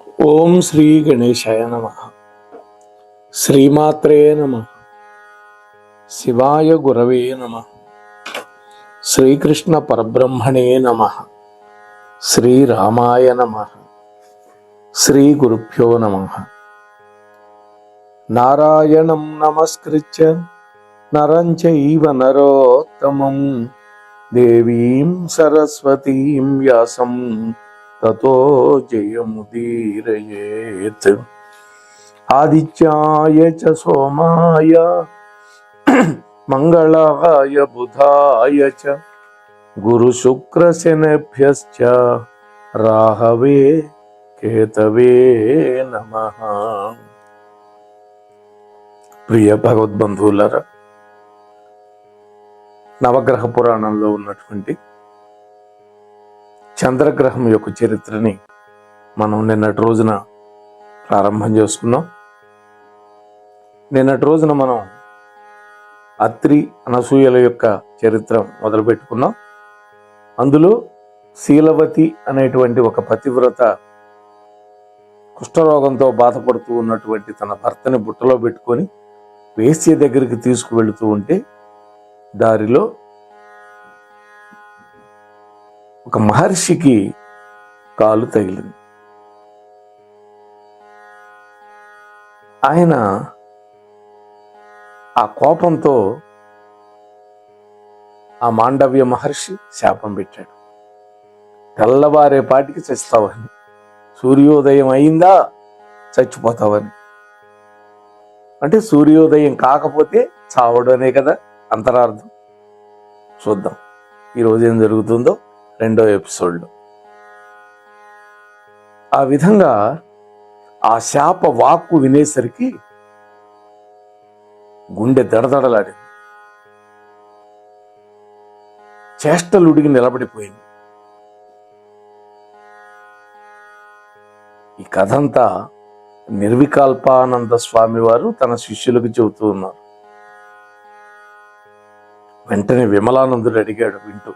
ఓం శ్రీ గణేశాయ నమః. శ్రీమాత్రే నమః. శివాయ గురవే నమః. శ్రీకృష్ణ పరబ్రహ్మణే నమః. శ్రీరామాయ నమః. శ్రీ గురుభ్యో నమః. నారాయణం నమస్కృత్య నరం చైవ నరోత్తమం దేవీం సరస్వతీం వ్యాసం తతో జయముదీరయేత్. ఆదిత్యాయ చ సోమాయ మంగళాయ బుధాయ చ గురు శుక్ర శనిభ్యశ్చ రాహవే కేతవే నమః. ప్రియ భగవద్బంధువులారా, నవగ్రహ పురాణంలో ఉన్నటువంటి చంద్రగ్రహం యొక్క చరిత్రని మనం నిన్నటి రోజున ప్రారంభం చేసుకున్నాం. నిన్నటి రోజున మనం అత్రి అనసూయల యొక్క చరిత్ర మొదలు పెట్టుకున్నాం. అందులో శీలవతి అనేటువంటి ఒక పతివ్రత కుష్ఠరోగంతో బాధపడుతూ ఉన్నటువంటి తన భర్తని బుట్టలో పెట్టుకొని వేశ్య దగ్గరికి తీసుకువెళుతూ ఉంటే దారిలో ఒక మహర్షికి కాలు తగిలింది. ఆయన ఆ కోపంతో ఆ మాండవ్య మహర్షి శాపం పెట్టాడు. తెల్లవారేపాటికి చస్తావని, సూర్యోదయం అయిందా చచ్చిపోతావని. అంటే సూర్యోదయం కాకపోతే చావడు అనే కదా అంతరార్థం. చూద్దాం ఈరోజు ఏం జరుగుతుందో రెండో ఎపిసోడ్లో. ఆ విధంగా ఆ శాప వాక్కు వినేసరికి గుండె దడదడలాడింది, చేష్టలుడిగి నిలబడిపోయింది. ఈ కథంతా నిర్వికల్పానంద స్వామి వారు తన శిష్యులకు చెబుతూ ఉన్నారు. వెంటనే విమలానందుడు అడిగాడు వింటూ,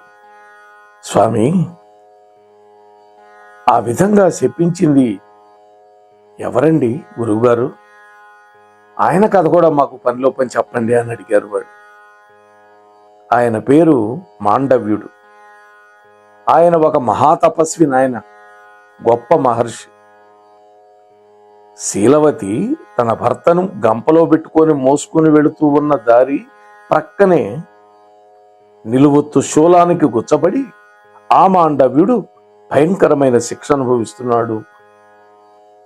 స్వామి, ఆ విధంగా చెప్పించింది ఎవరండి గురువుగారు? ఆయన కథ కూడా మాకు పనిలో పని చెప్పండి అని అడిగారు వాడు. ఆయన పేరు మాండవ్యుడు. ఆయన ఒక మహాతపస్వి, నాయన గొప్ప మహర్షి. శీలవతి తన భర్తను గంపలో పెట్టుకొని మోసుకుని వెళుతూ ఉన్న దారి ప్రక్కనే నిలువొత్తు శూలానికి గుచ్చబడి ఆ మాండవ్యుడు భయంకరమైన శిక్ష అనుభవిస్తున్నాడు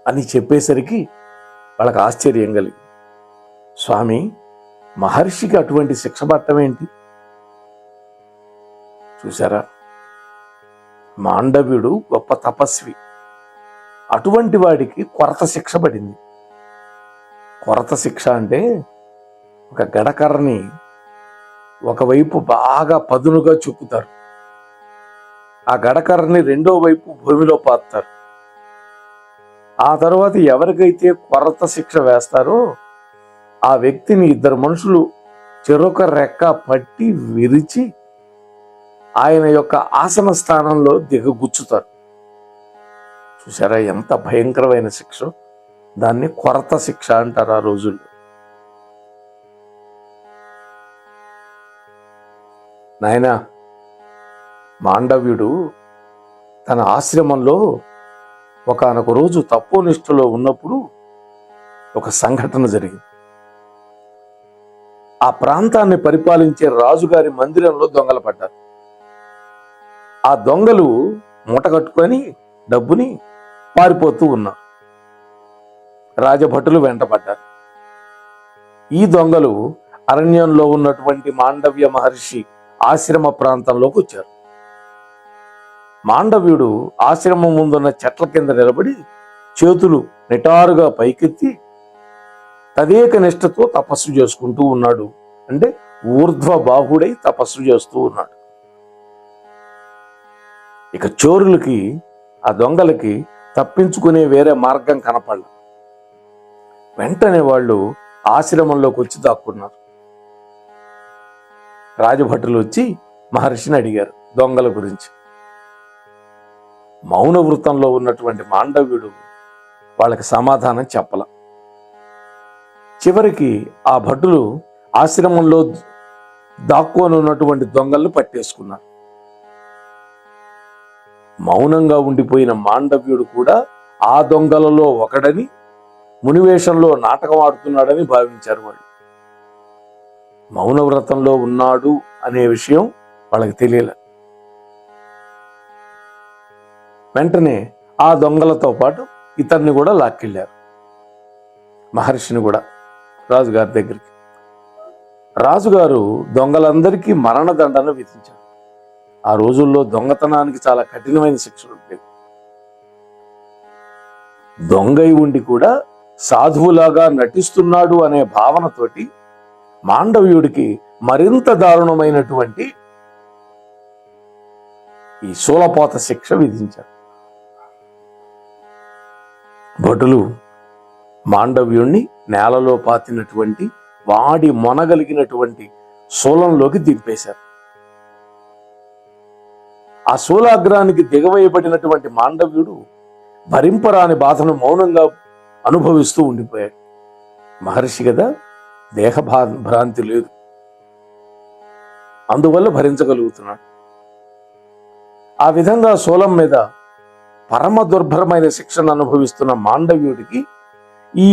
అని చెప్పేసరికి వాళ్ళకి ఆశ్చర్యం కలిగి, స్వామి, మహర్షికి అటువంటి శిక్ష పట్టం ఏంటి? చూసారా, మాండవ్యుడు గొప్ప తపస్వి, అటువంటి వాడికి కొరత శిక్ష పడింది. కొరత శిక్ష అంటే ఒక గడకర్రని ఒకవైపు బాగా పదునుగా చుక్కుతారు, ఆ గడకర్రని రెండో వైపు భూమిలో పాతారు. ఆ తర్వాత ఎవరికైతే కొరత శిక్ష వేస్తారో ఆ వ్యక్తిని ఇద్దరు మనుషులు చెరొక రెక్క పట్టి విరిచి ఆయన యొక్క ఆసన స్థానంలో దిగగుచ్చుతారు. చూసారా ఎంత భయంకరమైన శిక్ష? దాన్ని కొరత శిక్ష అంటారు ఆ రోజుల్లో. నాయనా, మాండవ్యుడు తన ఆశ్రమంలో ఒకానొక రోజు తపోనిష్టలో ఉన్నప్పుడు ఒక సంఘటన జరిగింది. ఆ ప్రాంతాన్ని పరిపాలించే రాజుగారి మందిరంలో దొంగలు పడ్డారు. ఆ దొంగలు మూటగట్టుకొని డబ్బుని పారిపోతూ ఉన్నారు. రాజభటులు వెంటపడ్డారు. ఈ దొంగలు అరణ్యంలో ఉన్నటువంటి మాండవ్య మహర్షి ఆశ్రమ ప్రాంతంలోకి వచ్చారు. మాండవ్యుడు ఆశ్రమం ముందున్న చెట్ల కింద నిలబడి చేతులు నిటారుగా పైకెత్తి తదేక నిష్ఠతో తపస్సు చేసుకుంటూ ఉన్నాడు. అంటే ఊర్ధ్వ బాహుడై తపస్సు చేస్తూ ఉన్నాడు. ఇక చోరులకి, ఆ దొంగలకి తప్పించుకునే వేరే మార్గం కనపడల. వెంటనే వాళ్ళు ఆశ్రమంలోకి వచ్చి దాక్కున్నారు. రాజభటులు వచ్చి మహర్షిని అడిగారు దొంగల గురించి. మౌన వృత్తంలో ఉన్నటువంటి మాండవ్యుడు వాళ్ళకి సమాధానం చెప్పల. చివరికి ఆ భటులు ఆశ్రమంలో దాక్కొని ఉన్నటువంటి దొంగలను పట్టేసుకున్నారు. మౌనంగా ఉండిపోయిన మాండవ్యుడు కూడా ఆ దొంగలలో ఒకడని, మునివేషంలో నాటకం ఆడుతున్నాడని భావించారు వాళ్ళు. మౌనవ్రతంలో ఉన్నాడు అనే విషయం వాళ్ళకి తెలియలే. వెంటనే ఆ దొంగలతో పాటు ఇతన్ని కూడా లాక్కెళ్ళారు, మహర్షిని కూడా రాజుగారి దగ్గరికి. రాజుగారు దొంగలందరికీ మరణదండన విధించారు. ఆ రోజుల్లో దొంగతనానికి చాలా కఠినమైన శిక్షలు ఉండేవి. దొంగై ఉండి కూడా సాధువులాగా నటిస్తున్నాడు అనే భావనతోటి మాండవ్యుడికి మరింత దారుణమైనటువంటి ఈ శూలపోత శిక్ష విధించారు. భటులు మాండవ్యుణ్ణి నేలలో పాతినటువంటి వాడి మొనగలిగినటువంటి శూలంలోకి దింపేశారు. ఆ శూలాగ్రానికి దిగవేయబడినటువంటి మాండవ్యుడు భరింపరాని బాధను మౌనంగా అనుభవిస్తూ ఉండిపోయాడు. మహర్షి కదా, దేహ భ్రాంతి లేదు, అందువల్ల భరించగలుగుతున్నాడు. ఆ విధంగా శూలం మీద పరమ దుర్భరమైన శిక్షను అనుభవిస్తున్న మాండవ్యుడికి ఈ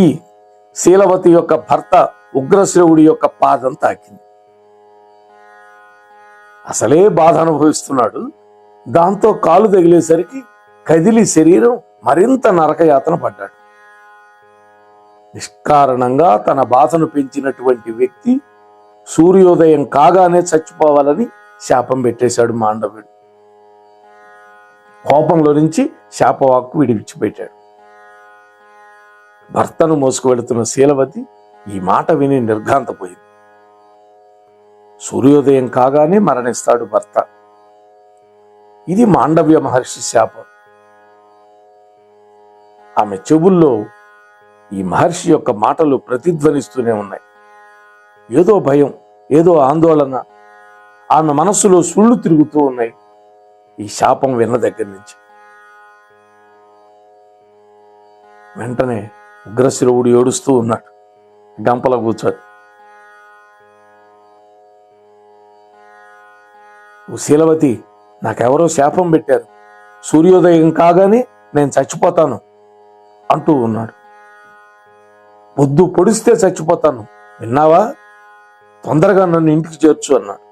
శీలవతి యొక్క భర్త ఉగ్రశ్రవుడి యొక్క పాదం తాకింది. అసలే బాధ అనుభవిస్తున్నాడు, దాంతో కాలు తగిలేసరికి కదిలి శరీరం మరింత నరకయాతన పడ్డాడు. నిష్కారణంగా తన బాధను పెంచినటువంటి వ్యక్తి సూర్యోదయం కాగానే చచ్చిపోవాలని శాపం పెట్టేశాడు మాండవ్యుడు. కోపంలో నుంచి శాపవాక్కు విడిచిపెట్టాడు. భర్తను మోసుకు వెళుతున్న శీలవతి ఈ మాట విని నిర్ఘాంతపోయింది. సూర్యోదయం కాగానే మరణిస్తాడు భర్త. ఇది మాండవ్య మహర్షి శాపం. ఆమె చెవుల్లో ఈ మహర్షి యొక్క మాటలు ప్రతిధ్వనిస్తూనే ఉన్నాయి. ఏదో భయం, ఏదో ఆందోళన ఆమె మనస్సులో సుళ్ళు తిరుగుతూ ఉన్నాయి ఈ శాపం విన్న దగ్గర నుంచి. వెంటనే ఉగ్రశిరవుడు ఏడుస్తూ ఉన్నాడు, గంపల కూర్చొని. శీలవతి, నాకెవరో శాపం పెట్టారు, సూర్యోదయం కాగానే నేను చచ్చిపోతాను అంటూ ఉన్నాడు. పొద్దు పొడిస్తే చచ్చిపోతాను, విన్నావా? తొందరగా నన్ను ఇంటికి చేర్చు అన్నాడు.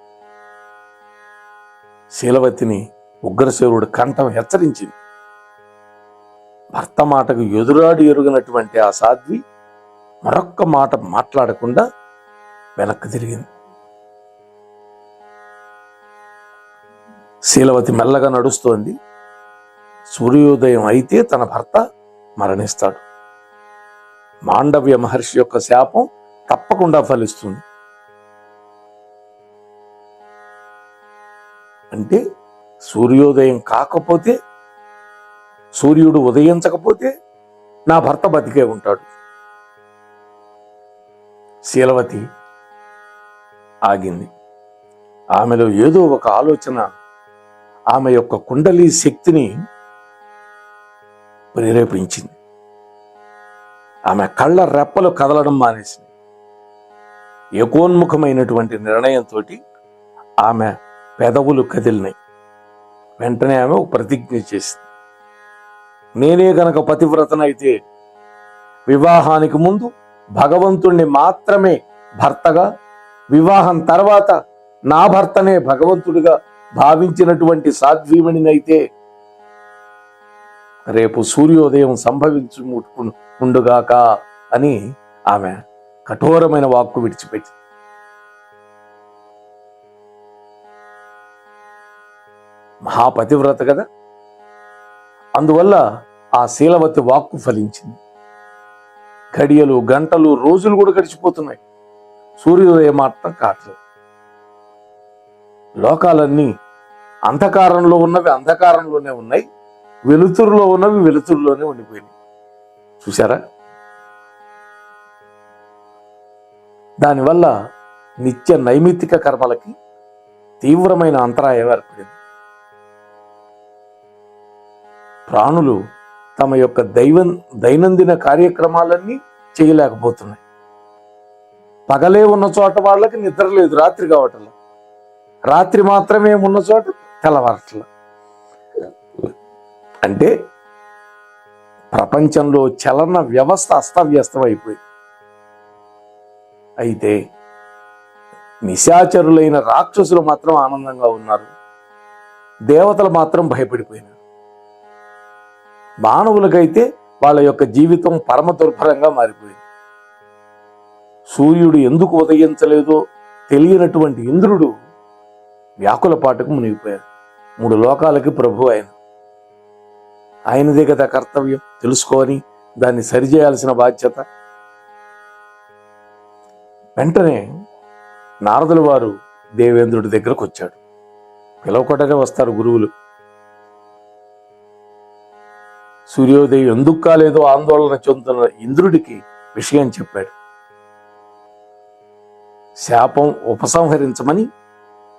శీలవతిని ఉగ్రశిరుడు కంఠం హెచ్చరించింది. భర్త మాటకు ఎదురాడి ఎరుగినటువంటి ఆ సాధ్వి మరొక్క మాట మాట్లాడకుండా వెనక్కి తిరిగింది. శీలవతి మెల్లగా నడుస్తోంది. సూర్యోదయం అయితే తన భర్త మరణిస్తాడు. మాండవ్య మహర్షి యొక్క శాపం తప్పకుండా ఫలిస్తుంది. అంటే సూర్యోదయం కాకపోతే, సూర్యుడు ఉదయించకపోతే నా భర్త బతికే ఉంటాడు. శీలవతి ఆగింది. ఆమెలో ఏదో ఒక ఆలోచన ఆమె యొక్క కుండలి శక్తిని ప్రేరేపించింది. ఆమె కళ్ళ రెప్పలు కదలడం మానేసింది. ఏకోన్ముఖమైనటువంటి నిర్ణయంతో ఆమె పెదవులు కదిలినాయి. వెంటనే ఆమె ప్రతిజ్ఞ చేసింది. నేనే గనక పతివ్రతనైతే వివాహానికి ముందు భగవంతుణ్ణి మాత్రమే భర్తగా, వివాహం తర్వాత నా భర్తనే భగవంతుడిగా భావించినటువంటి సాధ్వీమణినైతే రేపు సూర్యోదయం సంభవించు ఉండుగాక అని ఆమె కఠోరమైన వాక్కు విడిచిపెట్టి మహాపతివ్రత కదా, అందువల్ల ఆ శీలవతి వాక్కు ఫలించింది. గడియలు, గంటలు, రోజులు కూడా గడిచిపోతున్నాయి. సూర్యోదయం మాత్రం కావట్లేదు. లోకాలన్నీ అంధకారంలో ఉన్నవి అంధకారంలోనే ఉన్నాయి, వెలుతురులో ఉన్నవి వెలుతురులోనే ఉండిపోయినాయి. చూసారా? దానివల్ల నిత్య నైమిత్తిక కర్మలకి తీవ్రమైన అంతరాయం ఏర్పడింది. ప్రాణులు తమ యొక్క దైనందిన కార్యక్రమాలన్నీ చేయలేకపోతున్నాయి. పగలే ఉన్న చోట వాళ్ళకి నిద్ర లేదు, రాత్రి కావటంలో. రాత్రి మాత్రమే ఉన్న చోట తెల్లవారట్ల. అంటే ప్రపంచంలో చలన వ్యవస్థ అస్తవ్యస్తం అయిపోయింది. అయితే నిశాచరులైన రాక్షసులు మాత్రం ఆనందంగా ఉన్నారు, దేవతలు మాత్రం భయపడిపోయినారు. మానవులకైతే వాళ్ళ యొక్క జీవితం పరమ దుర్భరంగా మారిపోయింది. సూర్యుడు ఎందుకు ఉదయించలేదో తెలియనటువంటి ఇంద్రుడు వ్యాకుల పాటకు మునిగిపోయాడు. 3 లోకాలకి ప్రభు ఆయనదే కదా కర్తవ్యం, తెలుసుకొని దాన్ని సరిచేయాల్సిన బాధ్యత. వెంటనే నారదుల వారు దేవేంద్రుడి దగ్గరకు వచ్చాడు. పిలవకొట్టనే వస్తారు గురువులు. సూర్యోదయం ఎందుకు కాలేదో ఆందోళన చెందుతున్న ఇంద్రుడికి విషయం చెప్పాడు. శాపం ఉపసంహరించమని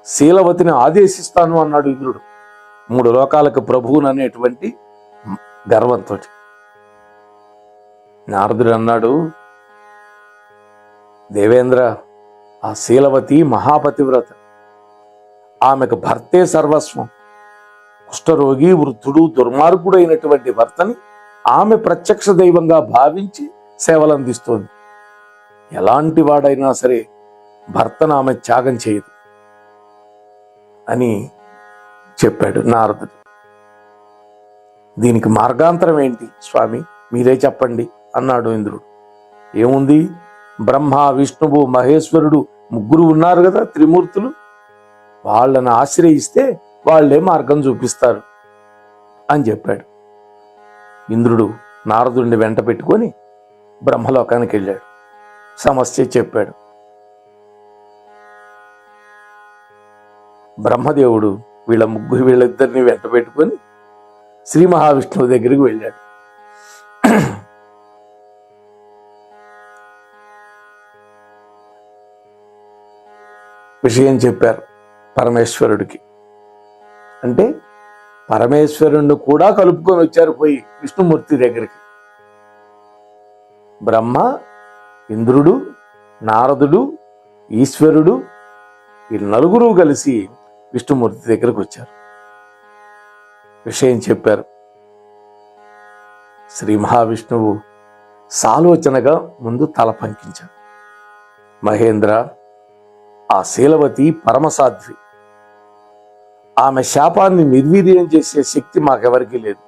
శీలవతిని ఆదేశిస్తాను అన్నాడు ఇంద్రుడు, 3 లోకాలకు ప్రభువుననేటువంటి గర్వంతో. నారదుడు అన్నాడు, దేవేంద్ర, ఆ శీలవతి మహాపతివ్రత, ఆమెకు భర్తే సర్వస్వం. కుష్ఠరోగి, వృద్ధుడు, దుర్మార్గుడు అయినటువంటి భర్తని ఆమె ప్రత్యక్ష దైవంగా భావించి సేవలు అందిస్తోంది. ఎలాంటి వాడైనా సరే భర్తను ఆమె త్యాగం చేయదు అని చెప్పాడు నారదుడు. దీనికి మార్గాంతరం ఏంటి స్వామి, మీరే చెప్పండి అన్నాడు ఇంద్రుడు. ఏముంది, బ్రహ్మ, విష్ణువు, మహేశ్వరుడు 3 ఉన్నారు కదా, త్రిమూర్తులు. వాళ్ళని ఆశ్రయిస్తే వాళ్లే మార్గం చూపిస్తారు అని చెప్పాడు. ఇంద్రుడు నారదుడిని వెంట పెట్టుకొని బ్రహ్మలోకానికి వెళ్ళాడు. సమస్య చెప్పాడు. బ్రహ్మదేవుడు వీళ్ళిద్దరిని వెంట పెట్టుకొని శ్రీ మహావిష్ణువు దగ్గరికి వెళ్ళాడు. విషయం చెప్పారు పరమేశ్వరుడికి. అంటే పరమేశ్వరుణ్ణి కూడా కలుపుకొని వచ్చారు పోయి విష్ణుమూర్తి దగ్గరికి. బ్రహ్మ, ఇంద్రుడు, నారదుడు, ఈశ్వరుడు, ఈ 4 కలిసి విష్ణుమూర్తి దగ్గరకు వచ్చారు. విషయం చెప్పారు. శ్రీ మహావిష్ణువు సాలోచనగా ముందు తల పంకించాడు. మహేంద్ర, ఆ శీలవతి పరమసాధ్వి. ఆమె శాపాన్ని నిర్వీర్యం చేసే శక్తి మాకెవరికి లేదు.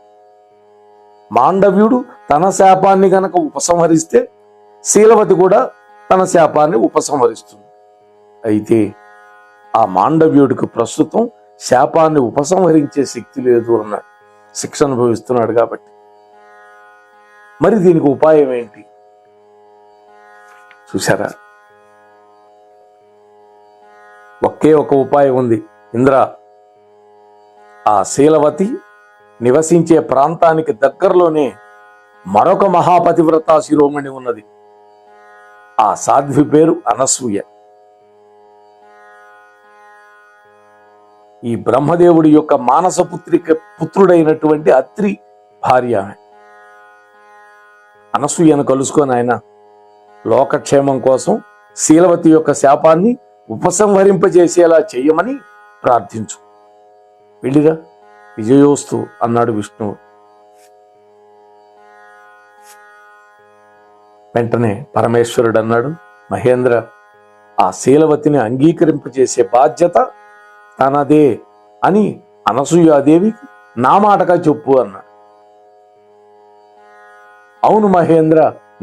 మాండవ్యుడు తన శాపాన్ని గనక ఉపసంహరిస్తే శీలవతి కూడా తన శాపాన్ని ఉపసంహరిస్తుంది. అయితే ఆ మాండవ్యుడికి ప్రస్తుతం శాపాన్ని ఉపసంహరించే శక్తి లేదు అన్నాడు. శిక్ష అనుభవిస్తున్నాడు కాబట్టి. మరి దీనికి ఉపాయం ఏంటి చూసారా? ఒకే ఒక ఉపాయం ఉంది. ఇంద్ర, ఆ శీలవతి నివసించే ప్రాంతానికి దగ్గరలోనే మరొక మహాపతివ్రత శిరోమణి ఉన్నది. ఆ సాధ్వి పేరు అనసూయ. ఈ బ్రహ్మదేవుడి యొక్క మానస పుత్రుడైనటువంటి అత్రి భార్య ఆమె. అనసూయను కలుసుకొని ఆయన లోకక్షేమం కోసం శీలవతి యొక్క శాపాన్ని ఉపసంహరింపజేసేలా చెయ్యమని ప్రార్థించు. వెళ్ళిరా, విజయోస్తు అన్నాడు విష్ణువు. వెంటనే పరమేశ్వరుడు అన్నాడు, మహేంద్ర, ఆ శీలవతిని అంగీకరింపజేసే బాధ్యత తనదే అని అనసూయాదేవికి నా మాటగా చెప్పు అన్నాడు. అవును మహేంద్ర,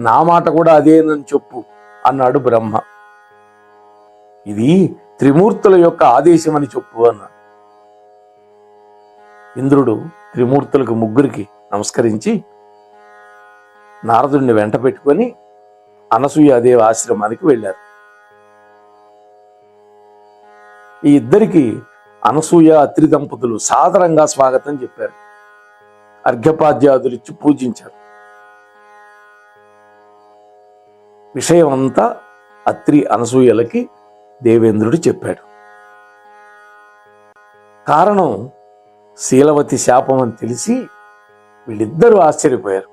నా మాట కూడా అదేనని చెప్పు అన్నాడు బ్రహ్మ. ఇది త్రిమూర్తుల యొక్క ఆదేశం అని చెప్పు అన్నాడు. ఇంద్రుడు త్రిమూర్తులకు 3కి నమస్కరించి నారదుడిని వెంట పెట్టుకొని అనసూయాదేవి ఆశ్రమానికి వెళ్ళారు. ఈ ఇద్దరికి అనసూయ, అత్రి దంపతులు సాదరంగా స్వాగతం చెప్పారు. అర్ఘ్యపాద్యాదులిచ్చి పూజించారు. విషయం అంతా అత్రి, అనసూయలకి దేవేంద్రుడు చెప్పాడు. కారణం శీలవతి శాపం అని తెలిసి వీళ్ళిద్దరూ ఆశ్చర్యపోయారు.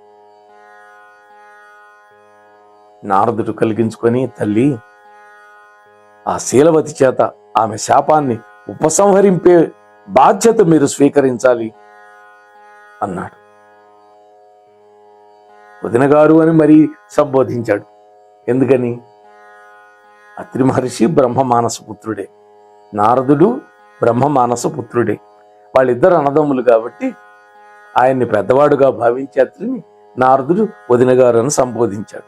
నారదుడు కలిగించుకొని, తల్లి, ఆ శీలవతి చేత ఆమె శాపాన్ని ఉపసంహరింపే బాధ్యత మీరు స్వీకరించాలి అన్నాడు. వదిన గారు అని మరీ సంబోధించాడు. ఎందుకని? అత్రి మహర్షి బ్రహ్మ మానస పుత్రుడే, నారదుడు బ్రహ్మ మానస పుత్రుడే. వాళ్ళిద్దరు అన్నదమ్ములు కాబట్టి ఆయన్ని పెద్దవాడుగా భావించి అత్రిని నారదుడు వదిన గారు అని సంబోధించాడు.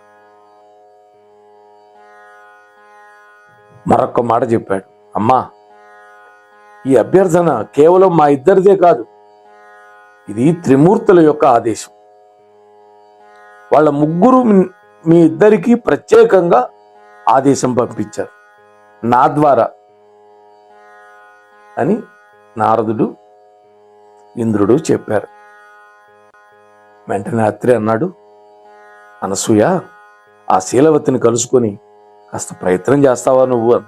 మరొక్క మాట చెప్పాడు. అమ్మా, ఈ అభ్యర్థన కేవలం మా ఇద్దరిదే కాదు, ఇది త్రిమూర్తుల యొక్క ఆదేశం. వాళ్ళ ముగ్గురు మీ ఇద్దరికీ ప్రత్యేకంగా ఆదేశం పంపించారు నా ద్వారా అని నారదుడు ఇంద్రుడు చెప్పారు. వెంటనే అత్రి అన్నాడు, అనసూయ, ఆ శీలవతిని కలుసుకొని కాస్త ప్రయత్నం చేస్తావా నువ్వు అని.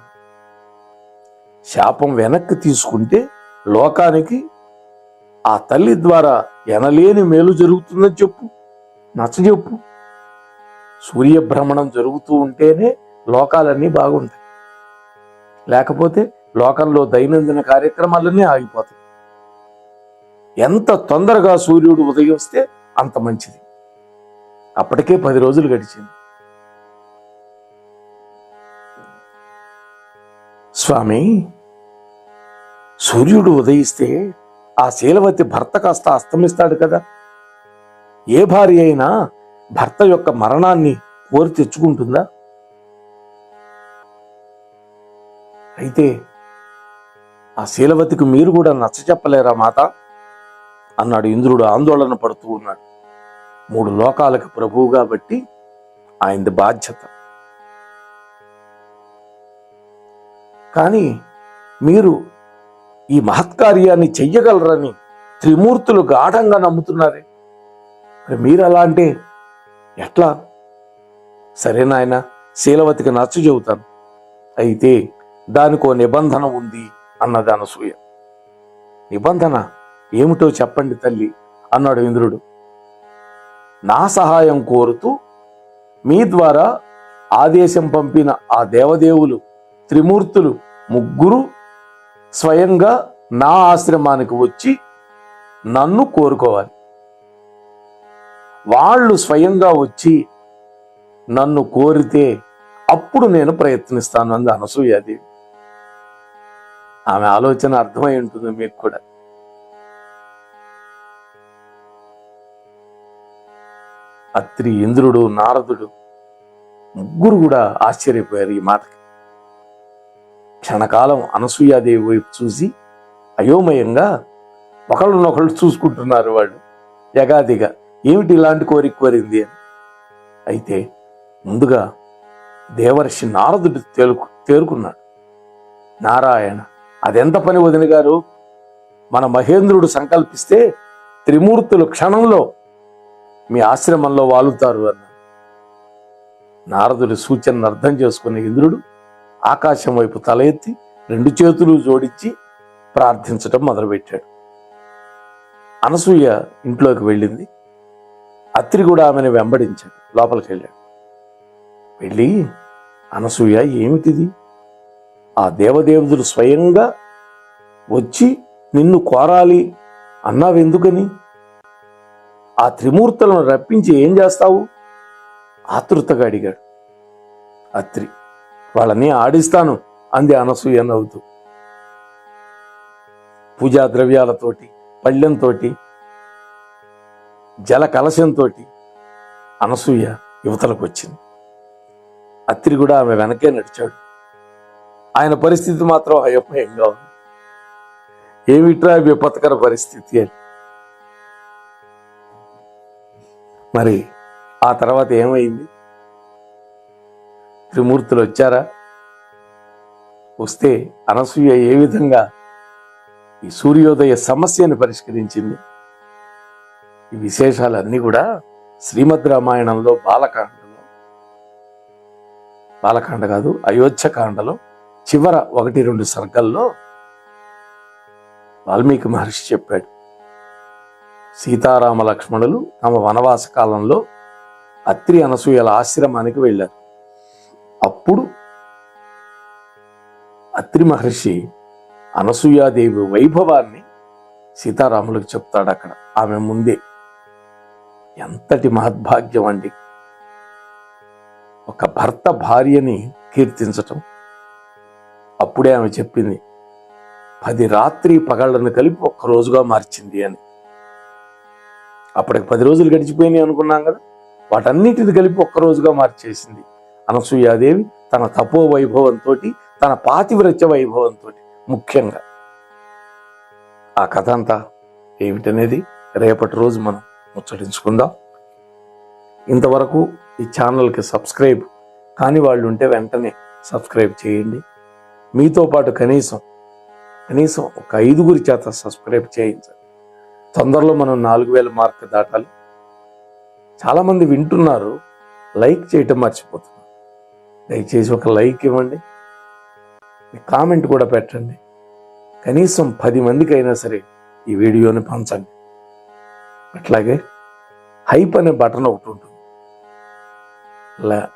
శాపం వెనక్కి తీసుకుంటే లోకానికి ఆ తల్లి ద్వారా ఎనలేని మేలు జరుగుతుందని చెప్పు, నచ్చజెప్పు. సూర్యభ్రమణం జరుగుతూ ఉంటేనే లోకాలన్నీ బాగుంటాయి, లేకపోతే లోకంలో దైనందిన కార్యక్రమాలన్నీ ఆగిపోతాయి. ఎంత తొందరగా సూర్యుడు ఉదయిస్తే అంత మంచిది. అప్పటికే 10 రోజులు గడిచింది. స్వామి, సూర్యుడు ఉదయిస్తే ఆ శీలవతి భర్త కాస్త అస్తమిస్తాడు కదా. ఏ భార్య అయినా భర్త యొక్క మరణాన్ని కోరి తెచ్చుకుంటుందా? అయితే ఆ శీలవతికి మీరు కూడా నచ్చ చెప్పలేరా మాత అన్నాడు. ఇంద్రుడు ఆందోళన పడుతూ ఉన్నాడు. 3 లోకాలకు ప్రభువు కాబట్టి ఆయనది బాధ్యత. కానీ మీరు ఈ మహత్కార్యాన్ని చెయ్యగలరని త్రిమూర్తులు గాఢంగా నమ్ముతున్నారే, మరి మీరు అలా అంటే ఎట్లా? సరే నాయన, శీలవతికి నచ్చ చెబుతాను, అయితే దానికో నిబంధన ఉంది అన్నది అనసూయ. నిబంధన ఏమిటో చెప్పండి తల్లి అన్నాడు ఇంద్రుడు. నా సహాయం కోరుతూ మీ ద్వారా ఆదేశం పంపిన ఆ దేవదేవులు త్రిమూర్తులు ముగ్గురు స్వయంగా నా ఆశ్రమానికి వచ్చి నన్ను కోరుకోవాలి. వాళ్ళు స్వయంగా వచ్చి నన్ను కోరితే అప్పుడు నేను ప్రయత్నిస్తాను అంది అనసూయాదేవి. ఆమె ఆలోచన అర్థమై ఉంటుంది మీకు కూడా. అత్రి, ఇంద్రుడు, నారదుడు ముగ్గురు కూడా ఆశ్చర్యపోయారు ఈ మాటకి. క్షణకాలం అనసూయాదేవి వైపు చూసి అయోమయంగా ఒకళ్ళనొకళ్ళు చూసుకుంటున్నారు వాళ్ళు యగాదిగా. ఏమిటి ఇలాంటి కోరిక కోరింది అని. అయితే ముందుగా దేవర్షి నారదుడు తేరుకున్నాడు. నారాయణ, అదెంత పని వదిన గారు, మన మహేంద్రుడు సంకల్పిస్తే త్రిమూర్తులు క్షణంలో మీ ఆశ్రమంలో వాలుతారు అన్న. నారదుడి సూచనను అర్థం చేసుకున్న ఇంద్రుడు ఆకాశం వైపు తల ఎత్తి 2 చేతులు జోడించి ప్రార్థించటం మొదలుపెట్టాడు. అనసూయ ఇంట్లోకి వెళ్ళింది. అత్రి కూడా ఆమెను వెంబడించాడు. లోపలికి వెళ్ళాడు. వెళ్ళి, అనసూయ, ఏమిటిది? ఆ దేవదేవుడు స్వయంగా వచ్చి నిన్ను కోరాలి అన్నావెందుకని? ఆ త్రిమూర్తులను రప్పించి ఏం చేస్తావు? ఆతృతగా అడిగాడు అత్రి. వాళ్ళని ఆడిస్తాను అంది అనసూయ నవ్వుతూ. పూజా ద్రవ్యాలతోటి, పళ్ళెంతో, జల కలశంతో అనసూయ యువతలకు వచ్చింది. అత్రి కూడా ఆమె వెనకే నడిచాడు. ఆయన పరిస్థితి మాత్రం అయోమయంగా ఉంది. ఏమిట్రా విపత్కర పరిస్థితి అని. మరి ఆ తర్వాత ఏమైంది? త్రిమూర్తులు వచ్చారా? వస్తే అనసూయ ఏ విధంగా ఈ సూర్యోదయ సమస్యను పరిష్కరించింది? ఈ విశేషాలన్నీ కూడా శ్రీమద్ రామాయణంలో బాలకాండ కాదు, అయోధ్యకాండలో చివర 1-2 సర్గల్లో వాల్మీకి మహర్షి చెప్పాడు. సీతారామ లక్ష్మణులు తమ వనవాస కాలంలో అత్రి అనసూయల ఆశ్రమానికి వెళ్ళారు. అప్పుడు అత్రి మహర్షి అనసూయాదేవి వైభవాన్ని సీతారాములకు చెప్తాడు అక్కడ ఆమె ముందే. ఎంతటి మహద్భాగ్యం అండి! ఒక భర్త భార్యని కీర్తించటం. అప్పుడే ఆమె చెప్పింది 10 రాత్రి పగళ్లను కలిపి ఒక్క రోజుగా మార్చింది అని. అప్పటికి 10 రోజులు గడిచిపోయినాయి అనుకున్నాం కదా, వాటన్నిటిని కలిపి ఒక్క రోజుగా మార్చేసింది అనసూయాదేవి తన తపో వైభవంతో, తన పాతివ్రత్య వైభవంతో. ముఖ్యంగా ఆ కథ అంతా ఏమిటనేది రేపటి రోజు మనం ముచ్చటించుకుందాం. ఇంతవరకు ఈ ఛానల్కి సబ్స్క్రైబ్ కాని వాళ్ళు ఉంటే వెంటనే సబ్స్క్రైబ్ చేయండి. మీతో పాటు కనీసం ఒక 5గురి చేత సబ్స్క్రైబ్ చేయించాలి. తొందరలో మనం 4000 మార్క్ దాటాలి. చాలామంది వింటున్నారు, లైక్ చేయటం మర్చిపోతున్నారు. దయచేసి ఒక లైక్ ఇవ్వండి, కామెంట్ కూడా పెట్టండి. కనీసం 10 మందికి అయినా సరే ఈ వీడియోని పంచండి. అట్లాగే హైప్ అనే బటన్ ఒకటి ఉంటుంది,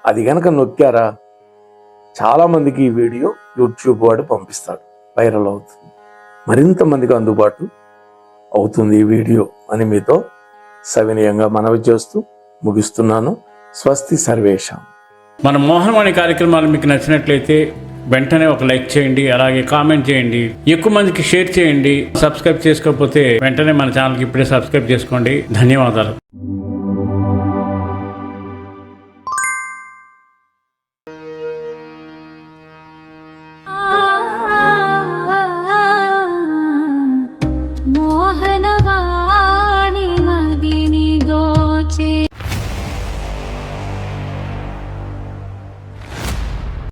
అది కనుక నొక్కారా చాలామందికి ఈ వీడియో యూట్యూబ్ వాడు పంపిస్తాడు, వైరల్ అవుతుంది, మరింత మందికి అందుబాటు అవుతుంది ఈ వీడియో అని మీతో సవినయంగా మనవి చేస్తూ ముగిస్తున్నాను. స్వస్తి సర్వేషాం. మన మోహనవాణి కార్యక్రమాలు మీకు నచ్చినట్లయితే వెంటనే ఒక లైక్ చేయండి, అలాగే కామెంట్ చేయండి, ఎక్కువ మందికి షేర్ చేయండి. సబ్స్క్రైబ్ చేసుకోకపోతే వెంటనే మన ఛానల్కి ఇప్పుడే సబ్స్క్రైబ్ చేసుకోండి. ధన్యవాదాలు.